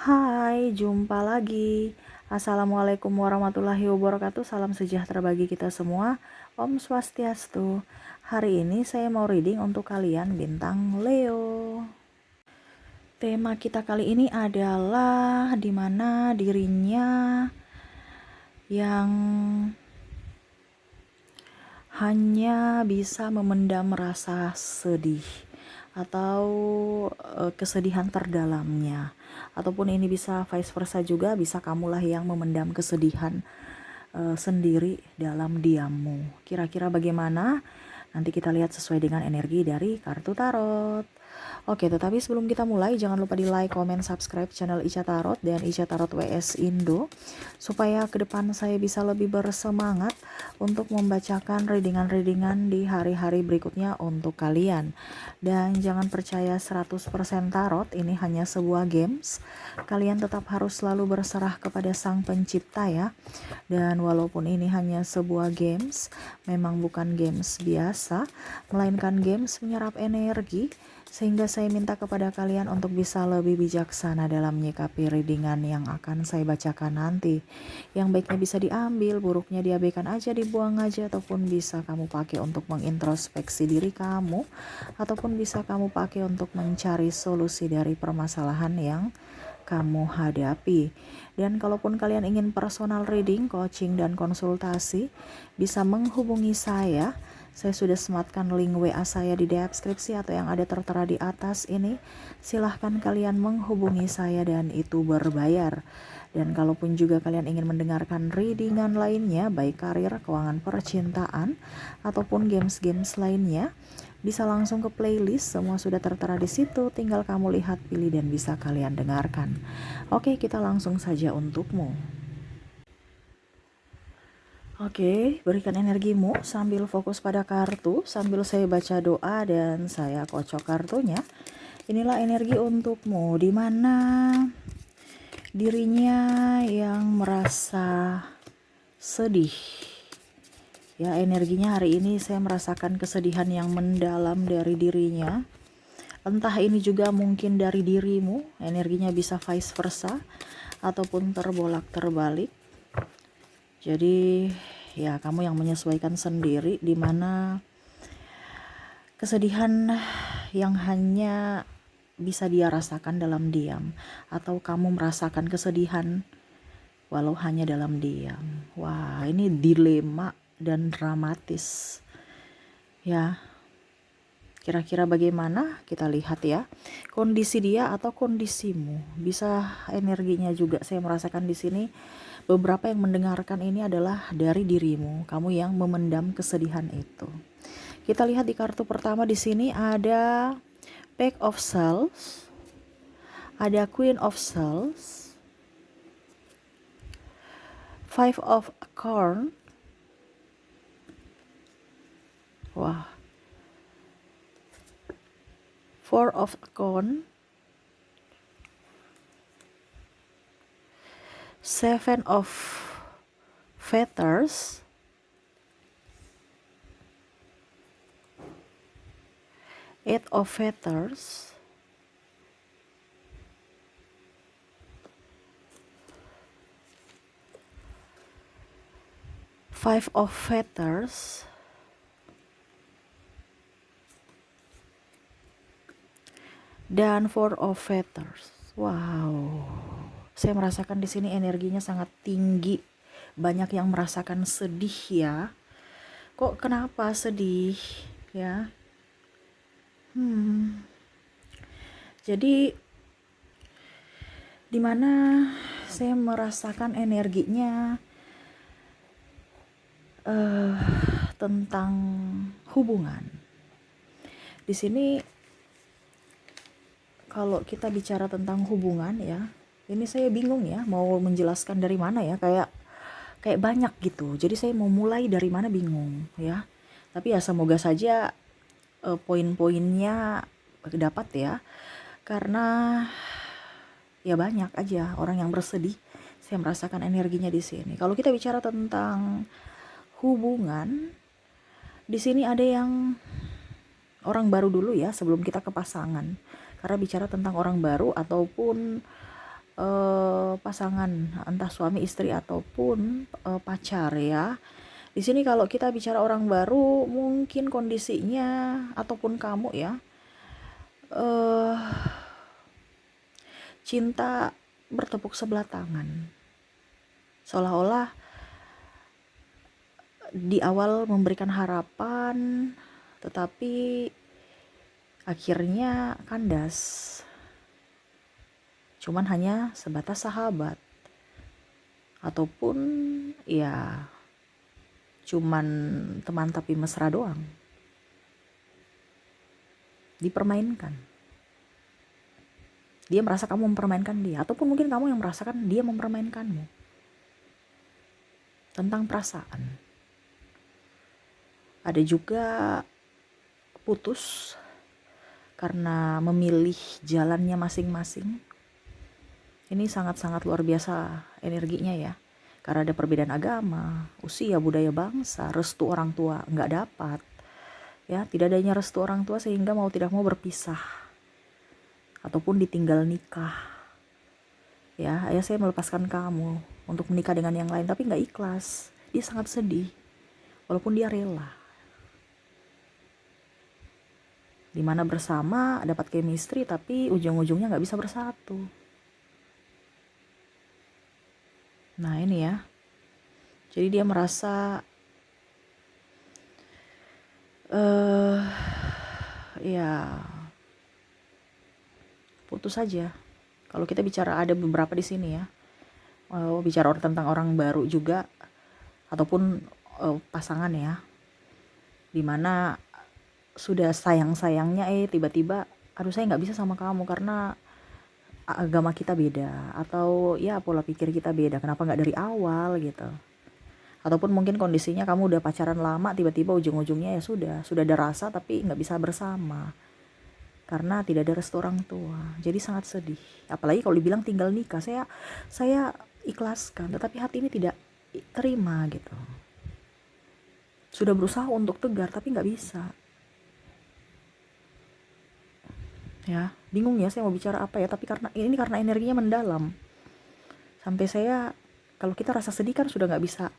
Hai, jumpa lagi. Assalamualaikum warahmatullahi wabarakatuh. Salam sejahtera bagi kita semua. Om Swastiastu. Hari ini saya mau reading untuk kalian bintang Leo. Tema kita kali ini adalah dimana dirinya yang hanya bisa memendam rasa sedih atau kesedihan terdalamnya, ataupun ini bisa vice versa juga, bisa kamulah yang memendam kesedihan sendiri dalam diammu. Kira-kira bagaimana? Nanti kita lihat sesuai dengan energi dari kartu tarot. Oke, tetapi sebelum kita mulai, jangan lupa di like, comment, subscribe channel Ica Tarot dan Ica Tarot WS Indo, supaya ke depan saya bisa lebih bersemangat untuk membacakan readingan-readingan di hari-hari berikutnya untuk kalian. Dan jangan percaya 100% tarot, ini hanya sebuah games. Kalian tetap harus selalu berserah kepada Sang Pencipta ya. Dan walaupun ini hanya sebuah games, memang bukan games biasa, melainkan games menyerap energi, sehingga saya minta kepada kalian untuk bisa lebih bijaksana dalam menyikapi readingan yang akan saya bacakan nanti. Yang baiknya bisa diambil, buruknya diabaikan aja, dibuang aja, ataupun bisa kamu pakai untuk mengintrospeksi diri kamu, ataupun bisa kamu pakai untuk mencari solusi dari permasalahan yang kamu hadapi. Dan kalaupun kalian ingin personal reading, coaching, dan konsultasi, bisa menghubungi saya. Saya sudah sematkan link WA saya di deskripsi atau yang ada tertera di atas ini. Silahkan kalian menghubungi saya dan itu berbayar. Dan kalaupun juga kalian ingin mendengarkan readingan lainnya, baik karir, keuangan, percintaan, ataupun games-games lainnya, bisa langsung ke playlist, semua sudah tertera di situ, tinggal kamu lihat, pilih, dan bisa kalian dengarkan. Oke, kita langsung saja untukmu. Oke, berikan energimu sambil fokus pada kartu, sambil saya baca doa dan saya kocok kartunya. Inilah energi untukmu, di mana dirinya yang merasa sedih. Ya, energinya hari ini saya merasakan kesedihan yang mendalam dari dirinya. Entah ini juga mungkin dari dirimu, energinya bisa vice versa, ataupun terbolak-terbalik. Jadi ya kamu yang menyesuaikan sendiri, di mana kesedihan yang hanya bisa dia rasakan dalam diam, atau kamu merasakan kesedihan walau hanya dalam diam. Wah, ini dilema dan dramatis ya. Kira-kira bagaimana? Kita lihat ya. Kondisi dia atau kondisimu. Bisa energinya juga saya merasakan di sini. Beberapa yang mendengarkan ini adalah dari dirimu, kamu yang memendam kesedihan itu. Kita lihat di kartu pertama di sini ada Page of Swords, ada Queen of Swords, Five of Corn. Wah. Four of Corn, Seven of Feathers, Eight of Feathers, Five of Feathers, dan Four of Feathers. Wow, saya merasakan di sini energinya sangat tinggi. Banyak yang merasakan sedih ya. Kok kenapa sedih ya? Jadi dimana saya merasakan energinya tentang hubungan. Di sini kalau kita bicara tentang hubungan ya, ini saya bingung ya mau menjelaskan dari mana ya, kayak banyak gitu. Jadi saya mau mulai dari mana bingung ya. Tapi ya semoga saja poin-poinnya dapat ya. Karena ya banyak aja orang yang bersedih. Saya merasakan energinya di sini. Kalau kita bicara tentang hubungan, di sini ada yang orang baru dulu ya sebelum kita ke pasangan. Karena bicara tentang orang baru ataupun pasangan, entah suami istri ataupun pacar ya. Di sini kalau kita bicara orang baru, mungkin kondisinya ataupun kamu ya, eh cinta bertepuk sebelah tangan. Seolah-olah di awal memberikan harapan, tetapi akhirnya kandas. Cuman hanya sebatas sahabat. Ataupun ya cuman teman tapi mesra doang. Dipermainkan. Dia merasa kamu mempermainkan dia, ataupun mungkin kamu yang merasakan dia mempermainkanmu. Tentang perasaan. Ada juga putus karena memilih jalannya masing-masing. Ini sangat-sangat luar biasa energinya ya. Karena ada perbedaan agama, usia, budaya, bangsa, restu orang tua nggak dapat. Ya, tidak adanya restu orang tua sehingga mau tidak mau berpisah. Ataupun ditinggal nikah. Ya, ayah saya melepaskan kamu untuk menikah dengan yang lain, tapi nggak ikhlas. Dia sangat sedih, walaupun dia rela. Dimana bersama dapat chemistry, tapi ujung-ujungnya nggak bisa bersatu. Nah ini ya, jadi dia merasa ya putus saja. Kalau kita bicara ada beberapa di sini ya, bicara tentang orang baru juga ataupun pasangan ya, dimana sudah sayang-sayangnya tiba-tiba aduh saya nggak bisa sama kamu karena agama kita beda, atau ya pola pikir kita beda, kenapa nggak dari awal gitu. Ataupun mungkin kondisinya kamu udah pacaran lama, tiba-tiba ujung-ujungnya ya sudah ada rasa tapi nggak bisa bersama karena tidak ada restu orang tua. Jadi sangat sedih, apalagi kalau dibilang tinggal nikah. Saya ikhlaskan, tetapi hati ini tidak terima gitu. Sudah berusaha untuk tegar tapi nggak bisa. Ya, bingung ya saya mau bicara apa ya, tapi karena energinya mendalam. Sampai saya, kalau kita rasa sedih kan sudah nggak bisa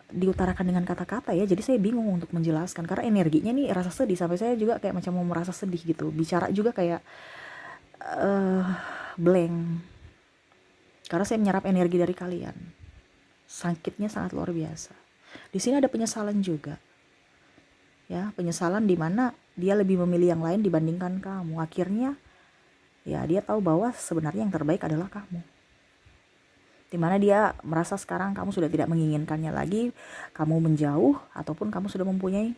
diutarakan dengan kata-kata ya, jadi saya bingung untuk menjelaskan karena energinya nih rasa sedih, sampai saya juga kayak macam mau merasa sedih gitu. Bicara juga kayak blank. Karena saya menyerap energi dari kalian. Sakitnya sangat luar biasa. Di sini ada penyesalan juga. Ya, penyesalan di mana dia lebih memilih yang lain dibandingkan kamu. Akhirnya ya dia tahu bahwa sebenarnya yang terbaik adalah kamu. Dimana dia merasa sekarang kamu sudah tidak menginginkannya lagi, kamu menjauh, ataupun kamu sudah mempunyai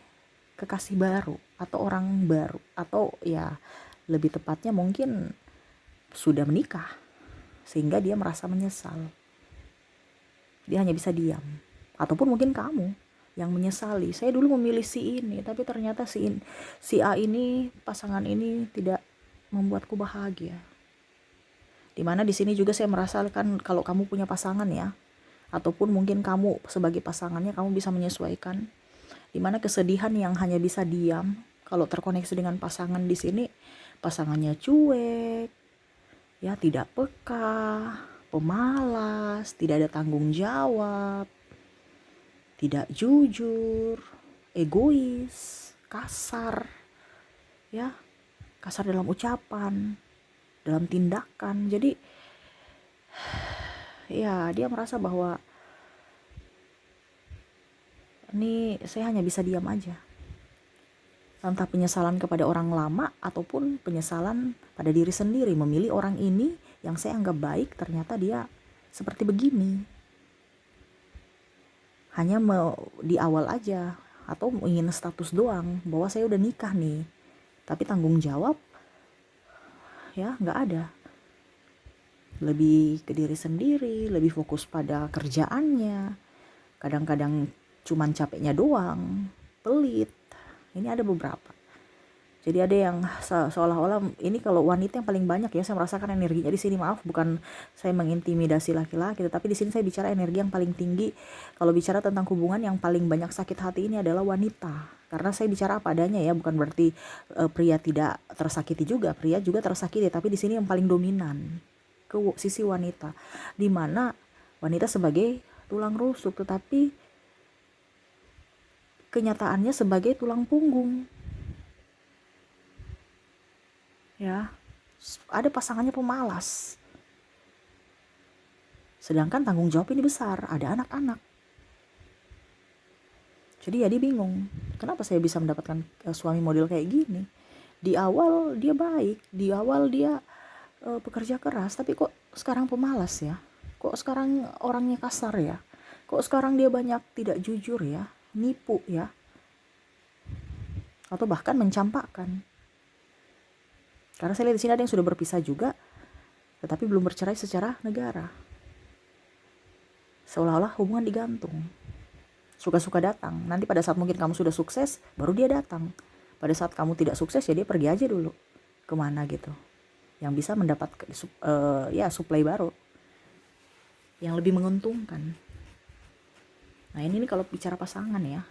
kekasih baru atau orang baru, atau ya lebih tepatnya mungkin sudah menikah, sehingga dia merasa menyesal. Dia hanya bisa diam. Ataupun mungkin kamu yang menyesali, saya dulu memilih si ini tapi ternyata si A ini, pasangan ini tidak membuatku bahagia. Dimana di sini juga saya merasakan kalau kamu punya pasangan ya, ataupun mungkin kamu sebagai pasangannya, kamu bisa menyesuaikan. Dimana kesedihan yang hanya bisa diam kalau terkoneksi dengan pasangan di sini, pasangannya cuek, ya tidak peka, pemalas, tidak ada tanggung jawab, tidak jujur, egois, kasar, ya kasar dalam ucapan, dalam tindakan. Jadi ya dia merasa bahwa ini saya hanya bisa diam aja. Entah penyesalan kepada orang lama ataupun penyesalan pada diri sendiri, memilih orang ini yang saya anggap baik, ternyata dia seperti begini. Hanya di awal aja, atau ingin status doang bahwa saya udah nikah nih, tapi tanggung jawab ya nggak ada. Lebih ke diri sendiri, lebih fokus pada kerjaannya, kadang-kadang cuman capeknya doang, pelit. Ini ada beberapa. Jadi ada yang seolah-olah ini kalau wanita yang paling banyak ya saya merasakan energinya di sini. Maaf, bukan saya mengintimidasi laki-laki, tetapi di sini saya bicara energi yang paling tinggi. Kalau bicara tentang hubungan, yang paling banyak sakit hati ini adalah wanita. Karena saya bicara apa adanya ya, bukan berarti pria tidak tersakiti juga, pria juga tersakiti, tapi di sini yang paling dominan. ke sisi wanita, di mana wanita sebagai tulang rusuk, tetapi kenyataannya sebagai tulang punggung. Ya, ada pasangannya pemalas. Sedangkan tanggung jawab ini besar, ada anak-anak. Jadi ya dia bingung, kenapa saya bisa mendapatkan suami model kayak gini? Di awal dia baik, di awal dia pekerja keras, tapi kok sekarang pemalas ya? Kok sekarang orangnya kasar ya? Kok sekarang dia banyak tidak jujur ya? Nipu ya? Atau bahkan mencampakkan. Karena saya lihat di sini ada yang sudah berpisah juga, tetapi belum bercerai secara negara. Seolah-olah hubungan digantung. Suka-suka datang. Nanti pada saat mungkin kamu sudah sukses, baru dia datang. Pada saat kamu tidak sukses, ya dia pergi aja dulu. Kemana gitu. Yang bisa mendapat supply baru. Yang lebih menguntungkan. Nah ini kalau bicara pasangan ya.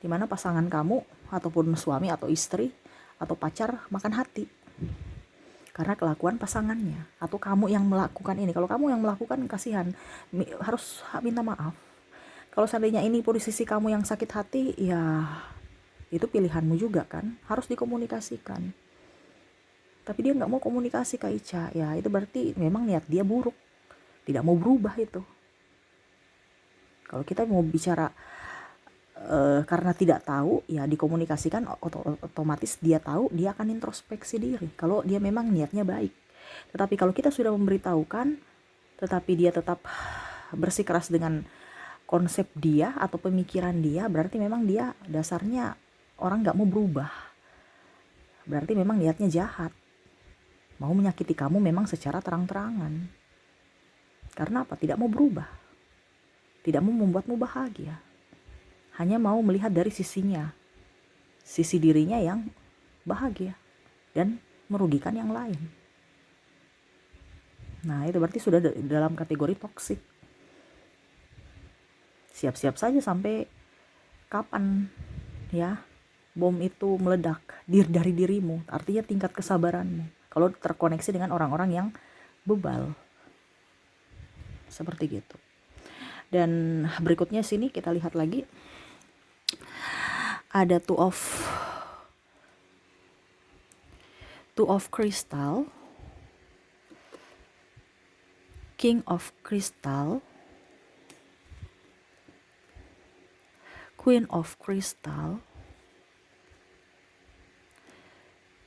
Dimana pasangan kamu, ataupun suami atau istri, atau pacar makan hati. Karena kelakuan pasangannya. Atau kamu yang melakukan ini. Kalau kamu yang melakukan, kasihan. Harus minta maaf. Kalau seandainya ini posisi kamu yang sakit hati, ya itu pilihanmu juga kan. Harus dikomunikasikan. Tapi dia gak mau komunikasi Kak Ica. Ya itu berarti memang niat dia buruk. Tidak mau berubah itu. Kalau kita mau bicara karena tidak tahu, ya dikomunikasikan, otomatis dia tahu, dia akan introspeksi diri kalau dia memang niatnya baik. Tetapi kalau kita sudah memberitahukan, tetapi dia tetap bersikeras dengan konsep dia atau pemikiran dia, berarti memang dia dasarnya orang gak mau berubah. Berarti memang niatnya jahat, mau menyakiti kamu memang secara terang-terangan. Karena apa? Tidak mau berubah, tidak mau membuatmu bahagia. Hanya mau melihat dari sisinya, sisi dirinya yang bahagia dan merugikan yang lain. Nah itu berarti sudah dalam kategori toksik. Siap-siap saja sampai kapan ya bom itu meledak dari dirimu. Artinya tingkat kesabaranmu kalau terkoneksi dengan orang-orang yang bebal. Seperti gitu. Dan berikutnya sini kita lihat lagi. Ada two of crystal, king of crystal, queen of crystal,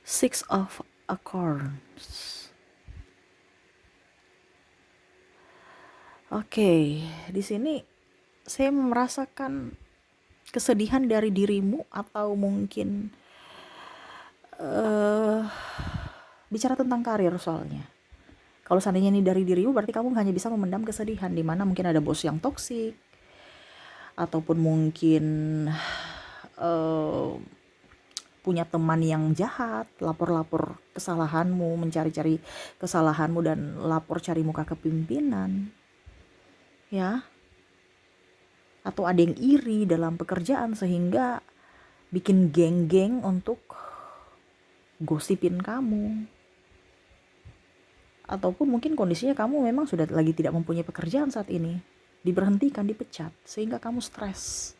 six of acorns. Oke, di sini saya merasakan kesedihan dari dirimu, atau mungkin bicara tentang karir soalnya. Kalau seandainya ini dari dirimu, berarti kamu hanya bisa memendam kesedihan, dimana mungkin ada bos yang toksik, ataupun mungkin punya teman yang jahat, lapor-lapor kesalahanmu, mencari-cari kesalahanmu dan lapor cari muka ke pimpinan. Ya. Atau ada yang iri dalam pekerjaan sehingga bikin geng-geng untuk gosipin kamu. Ataupun mungkin kondisinya kamu memang sudah lagi tidak mempunyai pekerjaan saat ini, diberhentikan, dipecat, sehingga kamu stres.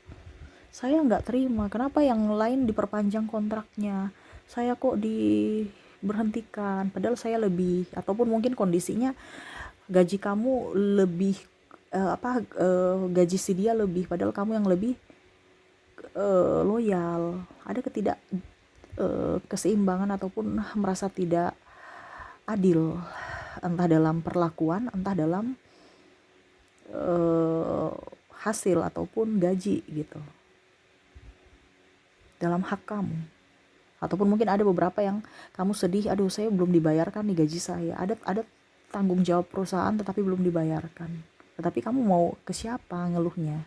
Saya nggak terima, kenapa yang lain diperpanjang kontraknya, saya kok diberhentikan, padahal saya lebih, ataupun mungkin kondisinya gaji kamu lebih gaji si dia lebih, padahal kamu yang lebih loyal. Ada ketidak keseimbangan ataupun merasa tidak adil, entah dalam perlakuan, entah dalam hasil ataupun gaji gitu, dalam hak kamu. Ataupun mungkin ada beberapa yang kamu sedih, aduh saya belum dibayarkan nih gaji saya, ada tanggung jawab perusahaan tetapi belum dibayarkan. Tetapi kamu mau ke siapa ngeluhnya?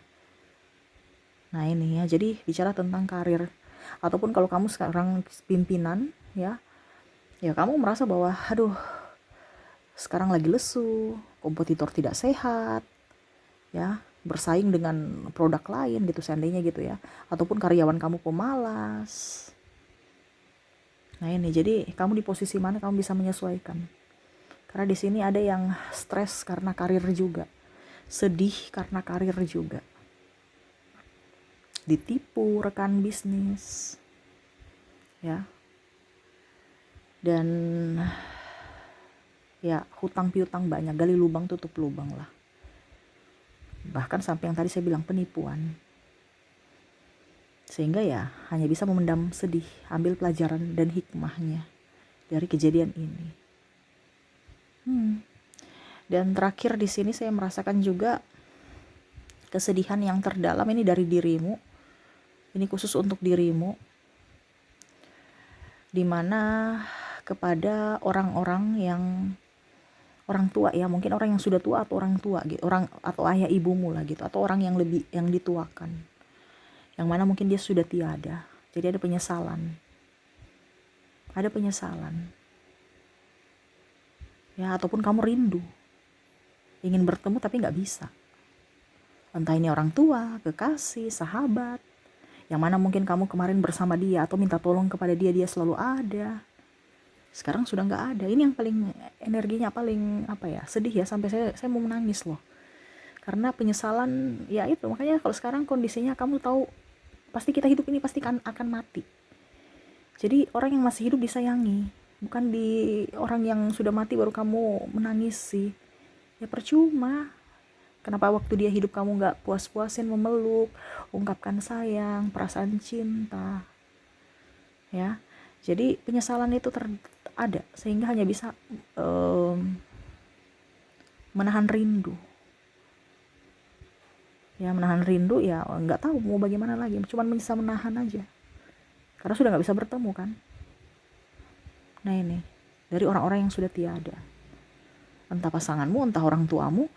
Nah ini ya, jadi bicara tentang karir. Ataupun kalau kamu sekarang pimpinan ya kamu merasa bahwa aduh sekarang lagi lesu, kompetitor tidak sehat ya, bersaing dengan produk lain gitu seandainya gitu ya. Ataupun karyawan kamu pemalas. Nah ini, jadi kamu di posisi mana kamu bisa menyesuaikan? Karena di sini ada yang stres karena karir juga, sedih karena karir juga, ditipu rekan bisnis, ya, dan ya hutang piutang banyak, gali lubang tutup lubang lah. Bahkan sampai yang tadi saya bilang penipuan. Sehingga ya hanya bisa memendam sedih, ambil pelajaran dan hikmahnya dari kejadian ini. Dan terakhir di sini saya merasakan juga kesedihan yang terdalam ini dari dirimu. Ini khusus untuk dirimu, dimana kepada orang-orang yang orang tua ya, mungkin orang yang sudah tua atau orang tua gitu, orang atau ayah ibumu lah gitu, atau orang yang lebih yang dituakan, yang mana mungkin dia sudah tiada. Jadi ada penyesalan ya, ataupun kamu rindu ingin bertemu tapi nggak bisa. Entah ini orang tua, kekasih, sahabat, yang mana mungkin kamu kemarin bersama dia atau minta tolong kepada dia, dia selalu ada. Sekarang sudah nggak ada. Ini yang paling energinya paling sedih ya, sampai saya mau menangis loh. Karena penyesalan ya itu. Makanya kalau sekarang kondisinya kamu tahu, pasti kita hidup ini pasti akan mati. Jadi orang yang masih hidup disayangi, bukan di orang yang sudah mati baru kamu menangis sih. Ya percuma. Kenapa waktu dia hidup kamu gak puas-puasin memeluk, ungkapkan sayang, perasaan cinta, ya. Jadi penyesalan itu ada, sehingga hanya bisa menahan rindu. Ya menahan rindu ya nggak tahu mau bagaimana lagi, cuman bisa menahan aja. Karena sudah nggak bisa bertemu kan. Nah ini dari orang-orang yang sudah tiada, entah pasanganmu, entah orang tuamu,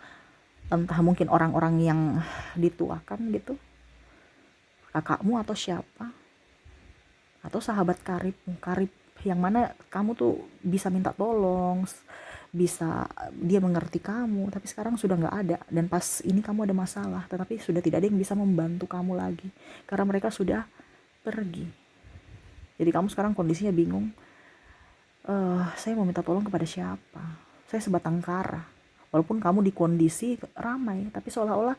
entah mungkin orang-orang yang dituakan gitu, kakakmu atau siapa, atau sahabat karib yang mana kamu tuh bisa minta tolong, bisa dia mengerti kamu, tapi sekarang sudah nggak ada. Dan pas ini kamu ada masalah, tetapi sudah tidak ada yang bisa membantu kamu lagi karena mereka sudah pergi. Jadi kamu sekarang kondisinya bingung, saya mau minta tolong kepada siapa, saya sebatang kara. Walaupun kamu di kondisi ramai, tapi seolah-olah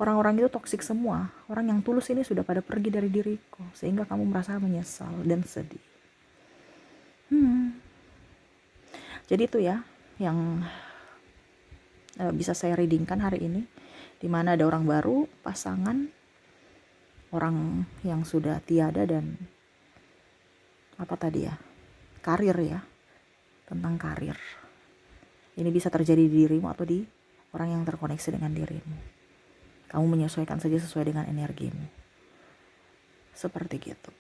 orang-orang itu toksik semua. Orang yang tulus ini sudah pada pergi dari diriku, sehingga kamu merasa menyesal dan sedih. Jadi itu ya yang bisa saya readingkan hari ini, dimana ada orang baru, pasangan, orang yang sudah tiada, dan karir ya, tentang karir. Ini bisa terjadi di dirimu atau di orang yang terkoneksi dengan dirimu. Kamu menyesuaikan saja sesuai dengan energimu. Seperti gitu.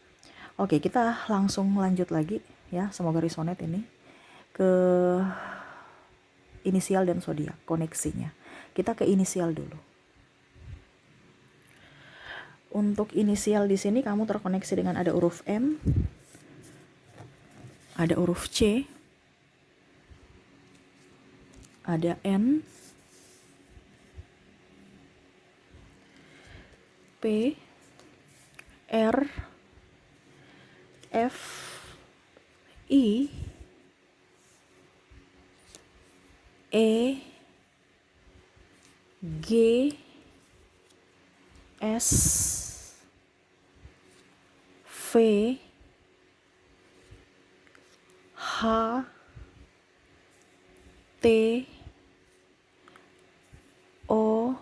Oke, kita langsung lanjut lagi ya, semoga resonate ini ke inisial dan zodiak koneksinya. Kita ke inisial dulu. Untuk inisial di sini kamu terkoneksi dengan ada huruf M, ada huruf C, ada N, P, R, F, I, E, G, S, V, H, T, O,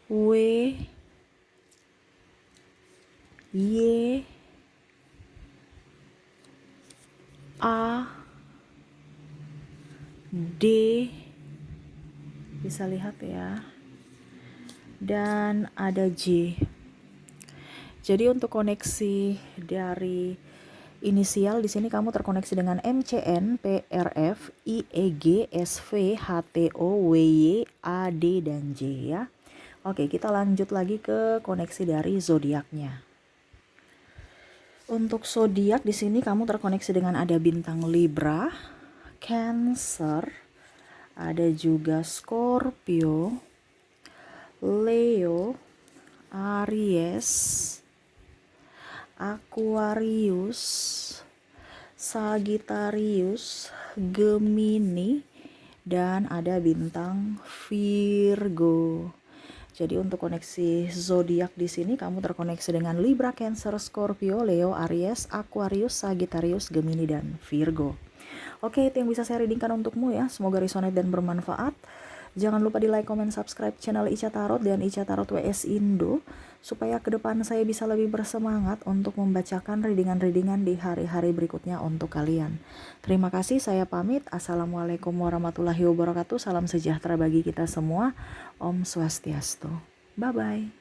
W, Y, A, D, bisa lihat ya, dan ada J. Jadi untuk koneksi dari inisial di sini kamu terkoneksi dengan MCN, PRF, IEG, SV, HTO, WY, AD, dan J ya. Oke, kita lanjut lagi ke koneksi dari zodiaknya. Untuk zodiak di sini kamu terkoneksi dengan ada bintang Libra, Cancer, ada juga Scorpio, Leo, Aries, Aquarius, Sagittarius, Gemini, dan ada bintang Virgo. Jadi untuk koneksi zodiak di sini kamu terkoneksi dengan Libra, Cancer, Scorpio, Leo, Aries, Aquarius, Sagittarius, Gemini, dan Virgo. Oke, itu yang bisa saya readingkan untukmu ya. Semoga resonate dan bermanfaat. Jangan lupa di like, comment, subscribe channel Ica Tarot dan Ica Tarot WS Indo, supaya ke depan saya bisa lebih bersemangat untuk membacakan readingan-readingan di hari-hari berikutnya untuk kalian. Terima kasih, saya pamit. Assalamualaikum warahmatullahi wabarakatuh. Salam sejahtera bagi kita semua. Om Swastiastu. Bye-bye.